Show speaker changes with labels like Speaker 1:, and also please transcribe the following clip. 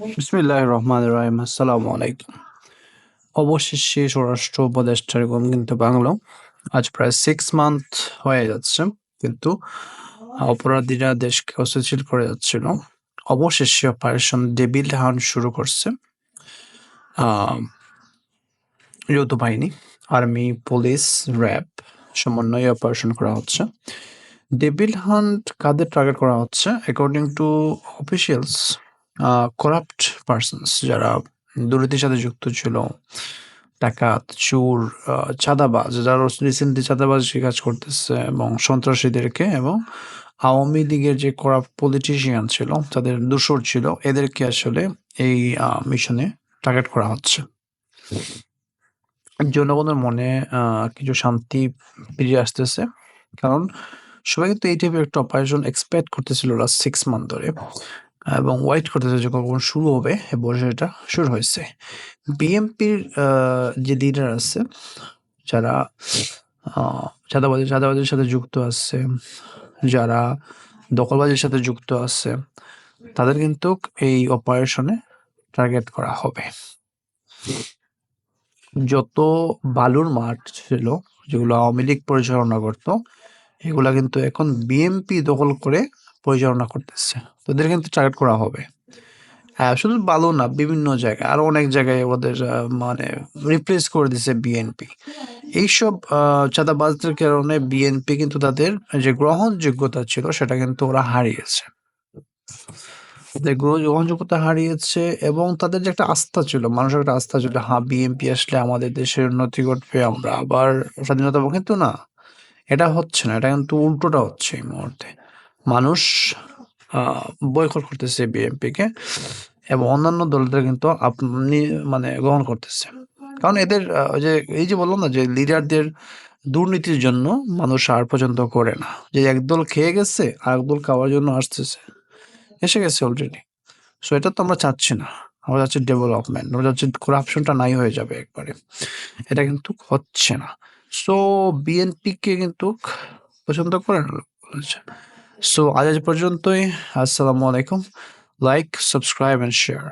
Speaker 1: বিসমিল্লাহির রহমানির রহিম। আসসালামু আলাইকুম। অবশেষে স্বরাষ্ট্র উপদেষ্টার গম কিন্তু ভাঙলো। আজ প্রায় 6 মান্থ হয়ে যাচ্ছে। কিন্তু অপরাধীরা দেশকে অস্থিতিশীল করে যাচ্ছিল। অবশেষে অপারেশন ডেভিল হান্ট শুরু করছে যৌথ বাহিনী, আর্মি, পুলিশ, র্যাব সমন্বয়ে অপারেশন করা হচ্ছে। ডেভিল হান্ট কাদের টার্গেট করা হচ্ছে? According to officials, corrupt persons যারা দুর্নীতির সাথে যুক্ত ছিল, ডাকাত, চোর, চাঁদাবাজ যারা রিসেন্টলি চাঁদাবাজি কাজ করতেছে এবং সন্ত্রাসীদেরকে এবং আওয়ামী লীগের যে করাপ্ট পলিটিশিয়ান ছিল, তাদের দূষর ছিল, এদেরকে আসলে এই মিশনে টার্গেট করা হচ্ছে। জনগণের মনে কিছু শান্তি ফিরে আসতেছে, কারণ সবাই কিন্তু এই টাইপের একটা অপারেশন এক্সপেক্ট করতেছিল লাস্ট 6 মান্থ ধরে এবং ওয়েট করতেছে যে কখন শুরু হবে, এবং সেটা শুরু হয়েছে। বিএনপির যে লিডার আছে, যারা চাঁদাবাজির সাথে যুক্ত আছে, যারা দখলবাজির সাথে যুক্ত আছে, তাদের কিন্তু এই অপারেশনে টার্গেট করা হবে। যত বালুর মাঠ ছিল যেগুলো আওয়ামী লীগ পরিচালনা করতো, এগুলা কিন্তু এখন বিএনপি দখল করে পরিচালনা করতেছে। তাদের কিন্তু টার্গেট করা হবে। হ্যাঁ, শুধু বালু না, বিভিন্ন জায়গায় আরো অনেক জায়গায় ওদের মানে রিপ্লেস করে দিছে বিএনপি। এইসব চাঁদাবাজদের কারণে বিএনপি কিন্তু তাদের যে গ্রহণযোগ্যতা ছিল সেটা কিন্তু ওরা হারিয়েছে। তাদের গ্রহণযোগ্যতা হারিয়েছে এবং তাদের যে একটা আস্থা ছিল, মানুষের একটা আস্থা ছিল, হ্যাঁ বিএনপি আসলে আমাদের দেশের উন্নতি ঘটবে, আমরা আবার স্বাধীনতা পাবো। কিন্তু না, এটা হচ্ছে না, এটা কিন্তু উল্টোটা হচ্ছে এই মুহূর্তে। মানুষ বয়কট করতেছে বিএনপিকে এবং অন্যান্য দলদের কিন্তু আপনি মানে গ্রহণ করতেছে। কারণ এদের ওই যে এই যে বললাম না যে লিডারদের দুর্নীতির জন্য মানুষ আর পর্যন্ত করে না। যে একদল খেয়ে গেছে আর একদল খাওয়ার জন্য আসতেছে, এসে গেছে অলরেডি। সো এটা তো আমরা চাচ্ছি না। আমরা চাচ্ছি ডেভেলপমেন্ট, আমরা চাচ্ছি করাপশনটা নাই হয়ে যাবে একবারে। এটা কিন্তু হচ্ছে না। সো বিএনপিকে কিন্তু পছন্দ করে না লোক বলেছে। সো আজ পর্যন্তই। আসসালামু আলাইকুম। Like, subscribe and share.